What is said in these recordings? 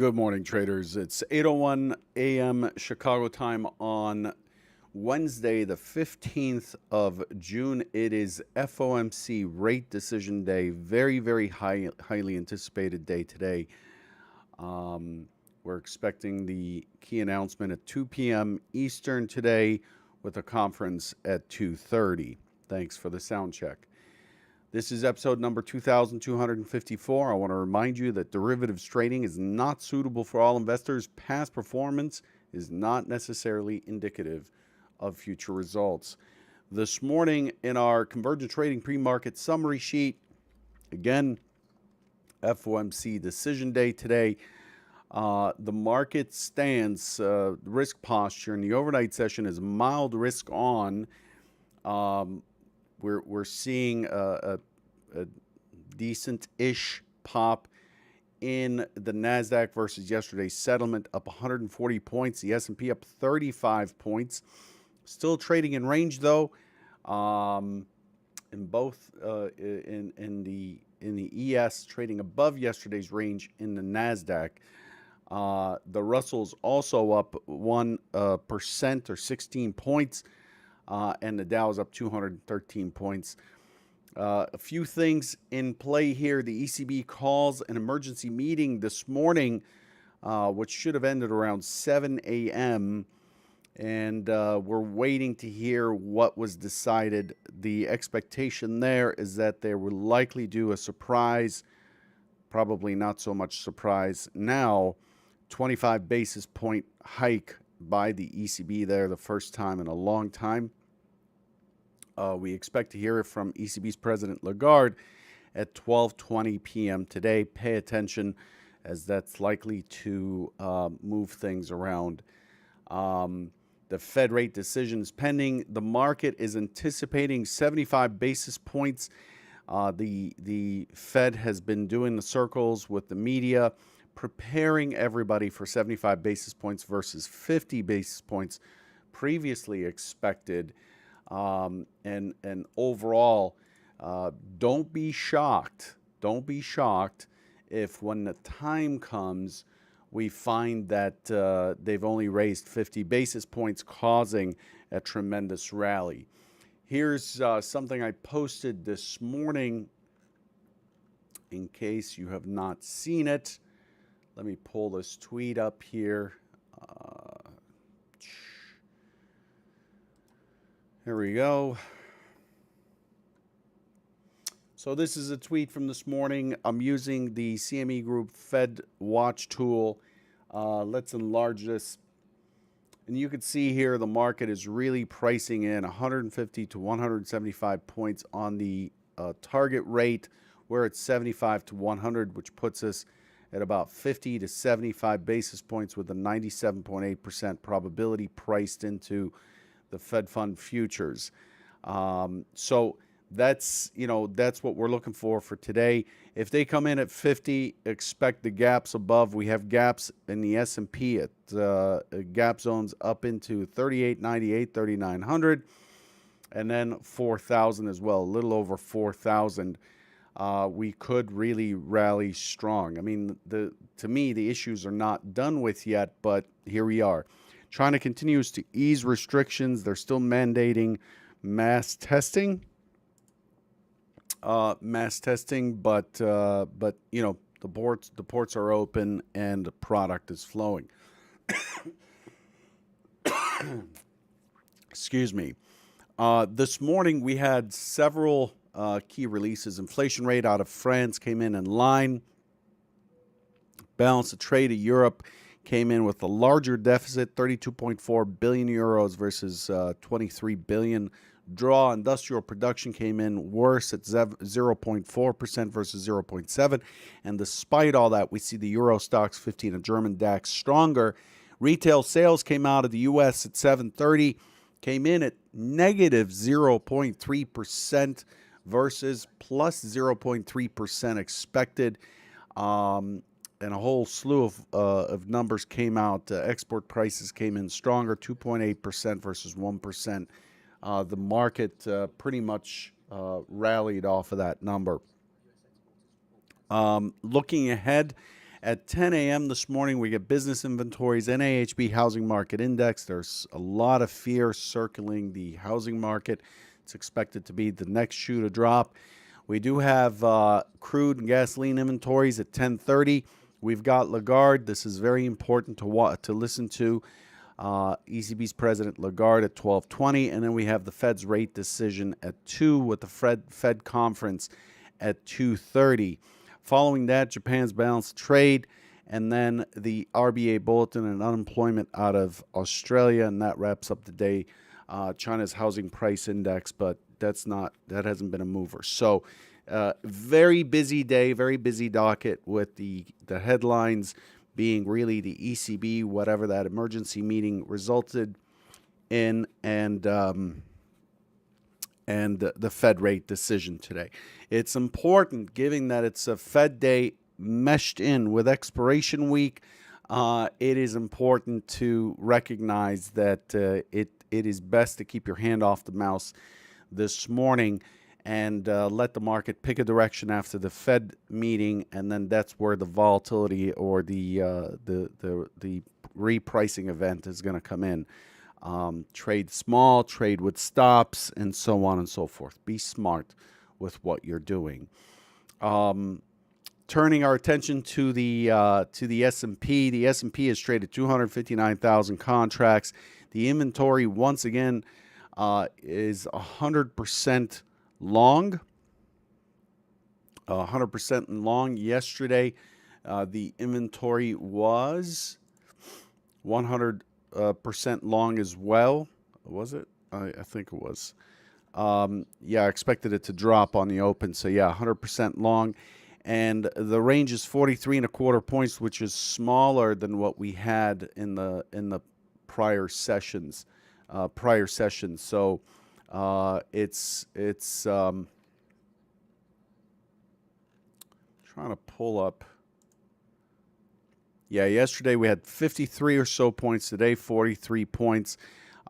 Good morning, traders. It's 8:01 a.m. Chicago time on Wednesday, the 15th of June. It is FOMC rate decision day. Very highly anticipated day today. We're expecting the key announcement at 2 p.m. Eastern today with a conference at 2:30. Thanks for the sound check. This is episode number 2254. I want to remind you that derivatives trading is not suitable for all investors. Past performance is not necessarily indicative of future results. This morning in our convergent trading pre-market summary sheet, again, FOMC decision day today. The market stands risk posture in the overnight session is mild risk on. We're seeing a decent-ish pop in the NASDAQ versus yesterday's settlement, up 140 points. The S&P up 35 points. Still trading in range, though, in both in the ES, trading above yesterday's range in the NASDAQ. The Russell's also up 1% or 16 points. And the Dow is up 213 points. A few things in play here. The ECB calls an emergency meeting this morning, which should have ended around 7 a.m., and we're waiting to hear what was decided. The expectation there is that they will likely do a surprise, probably not so much surprise now, 25 basis point hike by the ECB there, the first time in a long time. We expect to hear it from ECB's President Lagarde at 12:20 p.m. today. Pay attention, as that's likely to move things around. The Fed rate decision is pending. The market is anticipating 75 basis points. The Fed has been doing the circles with the media, preparing everybody for 75 basis points versus 50 basis points previously expected. And overall, don't be shocked. Don't be shocked if when the time comes, we find that they've only raised 50 basis points, causing a tremendous rally. Here's something I posted this morning in case you have not seen it. Let me pull this tweet up here. Here we go. So this is a tweet from this morning. I'm using the CME Group Fed Watch tool. Let's enlarge this. And you can see here the market is really pricing in 150 to 175 points on the target rate. We're at 75 to 100, which puts us at about 50 to 75 basis points with a 97.8% probability priced into the Fed Fund futures. So that's what we're looking for today. If they come in at 50, expect the gaps above. We have gaps in the S&P at gap zones up into 3898, 3900, and then 4,000 as well, a little over 4,000. We could really rally strong. I mean, to me, the issues are not done with yet, but here we are. China continues to ease restrictions. They're still mandating mass testing. But you know, the ports are open and the product is flowing. Excuse me. This morning we had several key releases. Inflation rate out of France came in line. Balance of trade of Europe came in with a larger deficit, 32.4 billion euros versus 23 billion. Draw industrial production came in worse at 0.4% versus 0.7%. And despite all that, we see the Euro Stoxx 15 and German DAX stronger. Retail sales came out of the U.S. at 7:30, came in at negative 0.3% versus plus 0.3% expected. And a whole slew of numbers came out. Export prices came in stronger, 2.8% versus 1%. The market pretty much rallied off of that number. Looking ahead At 10 a.m. this morning, we get business inventories, NAHB Housing Market Index. There's a lot of fear circling the housing market. It's expected to be the next shoe to drop. We do have crude and gasoline inventories at 10:30. We've got Lagarde. This is very important to listen to. ECB's President Lagarde at 12:20, and then we have the Fed's rate decision at 2 with the Fed conference at 2:30. Following that, Japan's balanced trade, and then the RBA bulletin and unemployment out of Australia, and that wraps up the day. China's housing price index, but that hasn't been a mover. So very busy day, very busy docket with the headlines being really the ECB, whatever that emergency meeting resulted in, and the Fed rate decision today. It's important, given that it's a Fed day meshed in with expiration week. It is important to recognize that it is best to keep your hand off the mouse this morning and let the market pick a direction after the Fed meeting, and then that's where the volatility or the repricing event is going to come in. Trade small, trade with stops, and so on and so forth. Be smart with what you're doing. Turning our attention to the S&P. The S&P has traded 259,000 contracts. The inventory once again is 100% long. 100% long. Yesterday, the inventory was 100% long as well. Was it? I think it was. Yeah, I expected it to drop on the open. So yeah, 100% long. And the range is 43.25 points, which is smaller than what we had in the prior sessions. So it's trying to pull up. Yeah, yesterday we had 53 or so points. Today, 43 points.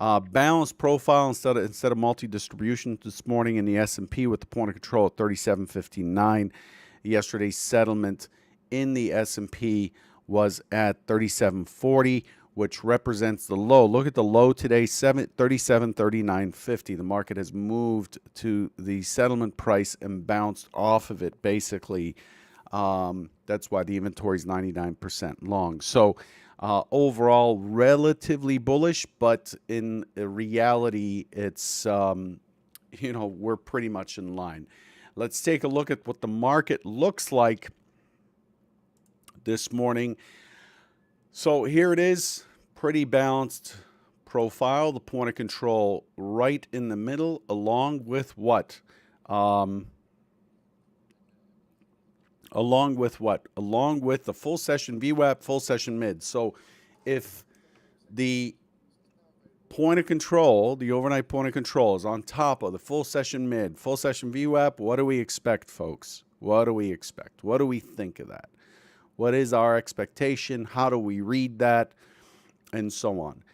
Balanced profile instead of multi-distribution this morning in the S&P with the point of control at 37.59. Yesterday's settlement in the S&P was at 37.40, which represents the low. Look at the low today, 37.39.50. The market has moved to the settlement price and bounced off of it, basically. That's why the inventory is 99% long. So overall, relatively bullish, but in reality, it's, we're pretty much in line. Let's take a look at what the market looks like this morning. So here it is, pretty balanced profile. The point of control right in the middle, along with what? Along with the full session VWAP, full session mid. So if the point of control, the overnight point of control, is on top of the full session mid, full session VWAP, what do we expect, folks? What do we expect? What do we think of that? What is our expectation? How do we read that? And so on.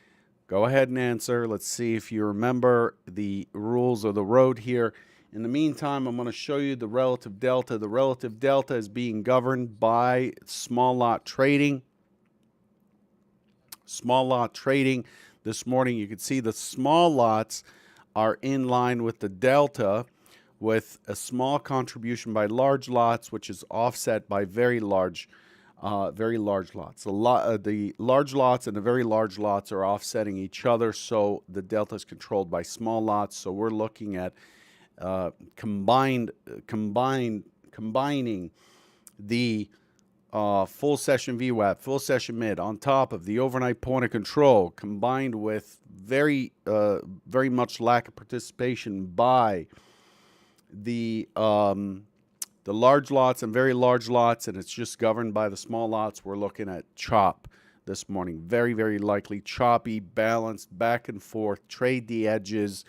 Go ahead and answer. Let's see if you remember the rules of the road here. In the meantime, I'm going to show you the relative delta. The relative delta is being governed by small lot trading. Small lot trading. This morning, you can see the small lots are in line with the delta, with a small contribution by large lots, which is offset by very large lots. The large lots and the very large lots are offsetting each other, so the delta is controlled by small lots. So we're looking at combining the full session VWAP, full session mid on top of the overnight point of control, combined with very much lack of participation by the large lots and very large lots, and it's just governed by the small lots. We're looking at chop this morning. Very, very likely choppy, balanced, back and forth, trade the edges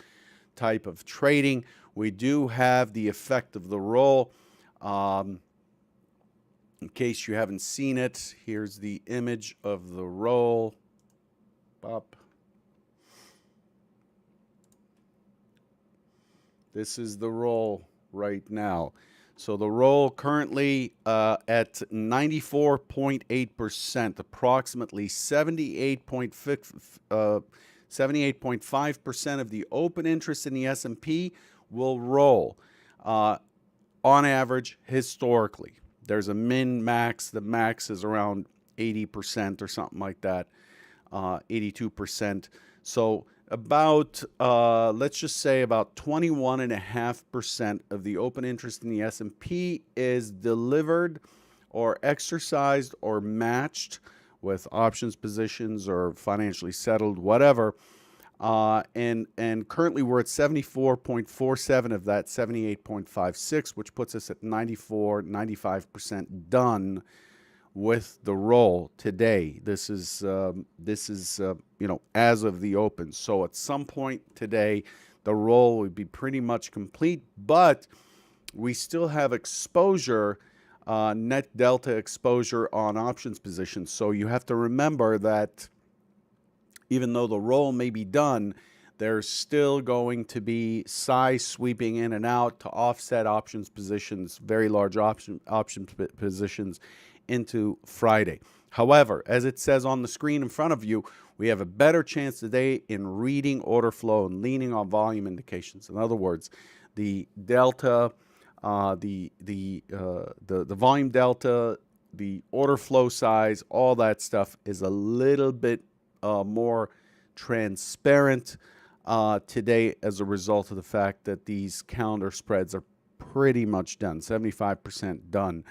type of trading. We do have the effect of the roll. In case you haven't seen it, here's the image of the roll. Up. This is the roll right now. So the roll currently at 94.8%, approximately 78.5% of the open interest in the S&P will roll on average historically. There's a min max. The max is around 80% or something like that, 82%. So about, let's just say about 21.5% of the open interest in the S&P is delivered or exercised or matched with options positions or financially settled, whatever. And currently we're at 74.47 of that 78.56, which puts us at 95% done with the roll today. This is as of the open. So at some point today, the roll would be pretty much complete, but we still have exposure, net delta exposure on options positions. So you have to remember that even though the roll may be done, there's still going to be size sweeping in and out to offset options positions, very large option positions into Friday. However, as it says on the screen in front of you, we have a better chance today in reading order flow and leaning on volume indications. In other words, the delta, the volume delta, the order flow size, all that stuff is a little bit more transparent today as a result of the fact that these calendar spreads are pretty much done, 75% done.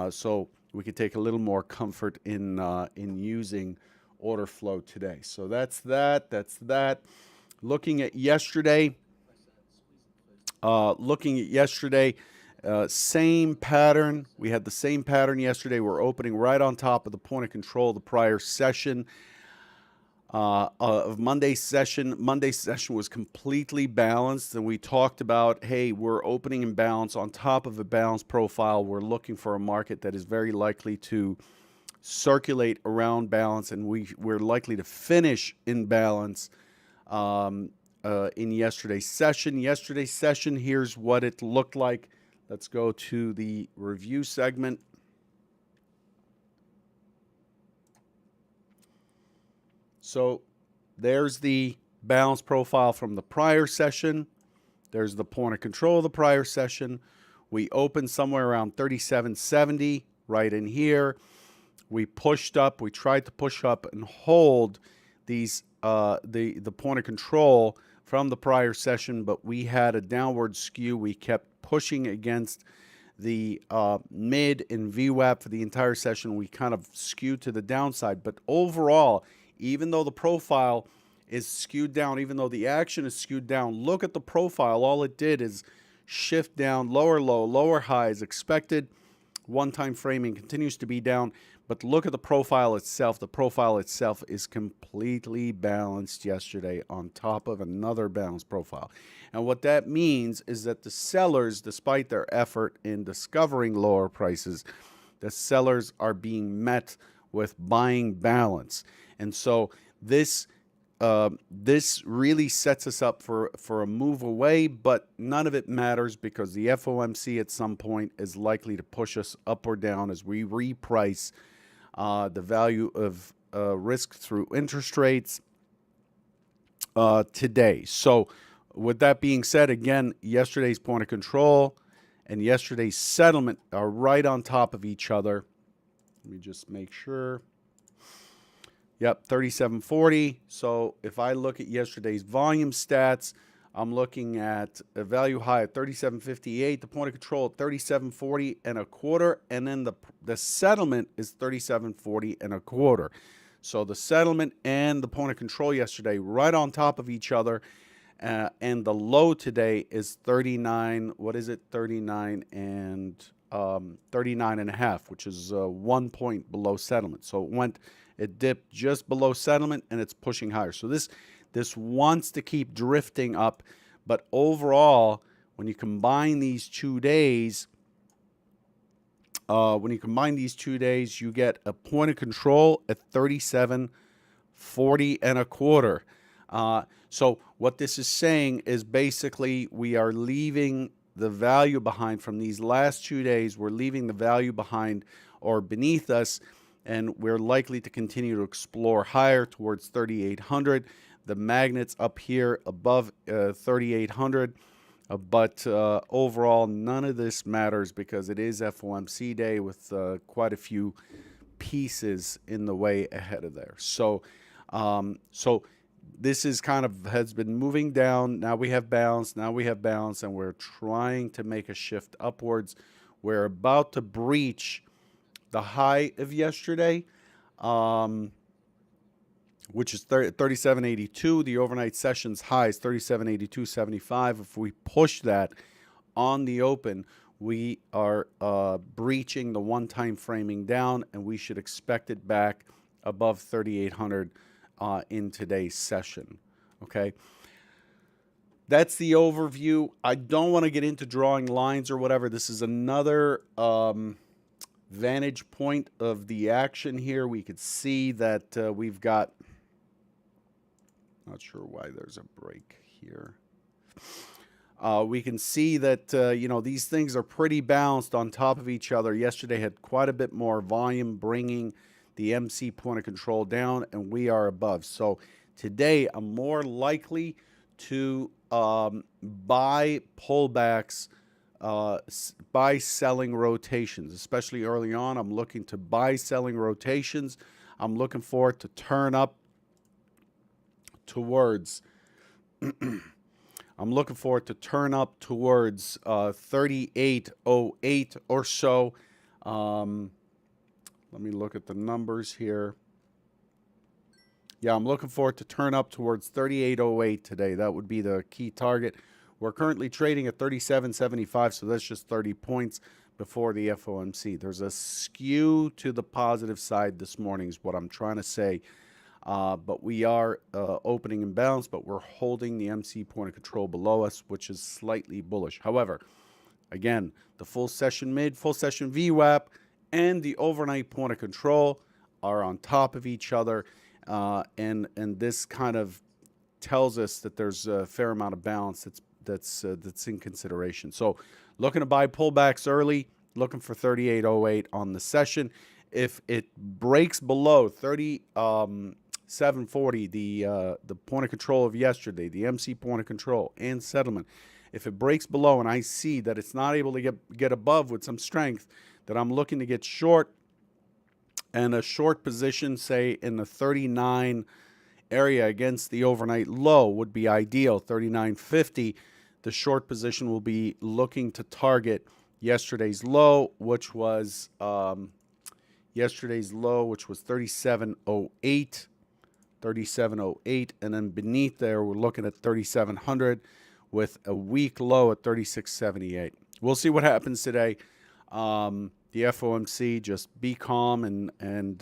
So we could take a little more comfort in using order flow today. So that's that. Looking at yesterday, same pattern. We had the same pattern yesterday. We're opening right on top of the point of control of the prior session. Of Monday's session. Monday's session was completely balanced, and we talked about, hey, we're opening in balance on top of a balanced profile. We're looking for a market that is very likely to circulate around balance, and we're likely to finish in balance in yesterday's session. Yesterday's session, here's what it looked like. Let's go to the review segment. So there's the balance profile from the prior session. There's the point of control of the prior session. We opened somewhere around 37.70 right in here. We pushed up. We tried to push up and hold these the point of control from the prior session, but we had a downward skew. We kept pushing against the mid and VWAP for the entire session. We kind of skewed to the downside, but overall, even though the profile is skewed down, even though the action is skewed down, look at the profile. All it did is shift down, lower low, lower highs, expected one-time framing continues to be down, but look at the profile itself. The profile itself is completely balanced yesterday on top of another balanced profile. And what that means is that the sellers, despite their effort in discovering lower prices, the sellers are being met with buying balance. And so this really sets us up for a move away, but none of it matters because the FOMC at some point is likely to push us up or down as we reprice the value of risk through interest rates today. So with that being said, again, yesterday's point of control and yesterday's settlement are right on top of each other. Let me just make sure. Yep, 37.40. So if I look at yesterday's volume stats, I'm looking at a value high at 37.58, the point of control at 37.40 and a quarter, and then the settlement is 37.40 and a quarter. So the settlement and the point of control yesterday right on top of each other, and the low today is 39. What is it? 39 and 39 and a half, which is 1 point below settlement. So it dipped just below settlement and it's pushing higher. So this wants to keep drifting up, but overall, when you combine these 2 days, you get a point of control at 37.40 and a quarter. So what this is saying is basically we are leaving the value behind from these last 2 days. We're leaving the value behind or beneath us, and we're likely to continue to explore higher towards 3,800. The magnets up here above 3,800. But overall, none of this matters because it is FOMC day with quite a few pieces in the way ahead of there. So this is kind of has been moving down. Now we have balance. Now we have balance, and we're trying to make a shift upwards. We're about to breach the high of yesterday, which is 37.82. The overnight session's high is 37.82.75. If we push that on the open, we are breaching the one-time framing down, and we should expect it back above 3,800 in today's session. Okay, that's the overview. I don't want to get into drawing lines or whatever. This is another vantage point of the action here. We could see that we've got, not sure why there's a break here. We can see that, these things are pretty balanced on top of each other. Yesterday had quite a bit more volume, bringing the MC point of control down, and we are above. So today I'm more likely to buy pullbacks, buy selling rotations, especially early on. I'm looking to buy selling rotations. I'm looking for it to turn up towards I'm looking for it to turn up towards 38.08 or so. Let me look at the numbers here. Yeah, I'm looking for it to turn up towards 38.08 today. That would be the key target. We're currently trading at 37.75, so that's just 30 points before the FOMC. There's a skew to the positive side this morning is what I'm trying to say. But we are opening in balance, but we're holding the MC point of control below us, which is slightly bullish. However, again, the full session mid, full session VWAP, and the overnight point of control are on top of each other, and this kind of tells us that there's a fair amount of balance that's in consideration. So, looking to buy pullbacks early, looking for 38.08 on the session. If it breaks below 37.40, the point of control of yesterday, the MC point of control and settlement, if it breaks below and I see that it's not able to get above with some strength, that I'm looking to get short, and a short position, say in the 39 area against the overnight low would be ideal, 39.50. The short position will be looking to target yesterday's low, which was 37.08. 37.08, and then beneath there we're looking at 3,700 with a weak low at 36.78. We'll see what happens today. The FOMC, just be calm and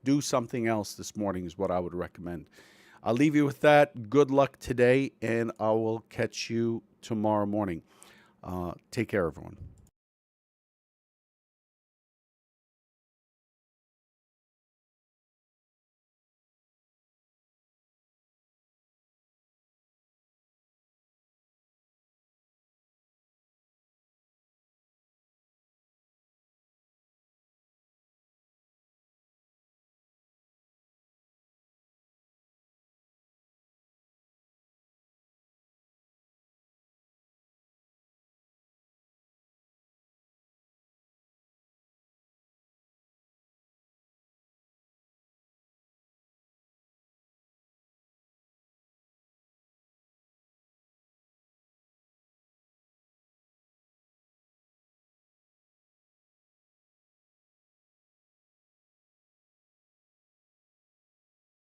do something else this morning is what I would recommend. I'll leave you with that. Good luck today, and I will catch you tomorrow morning. Take care, everyone.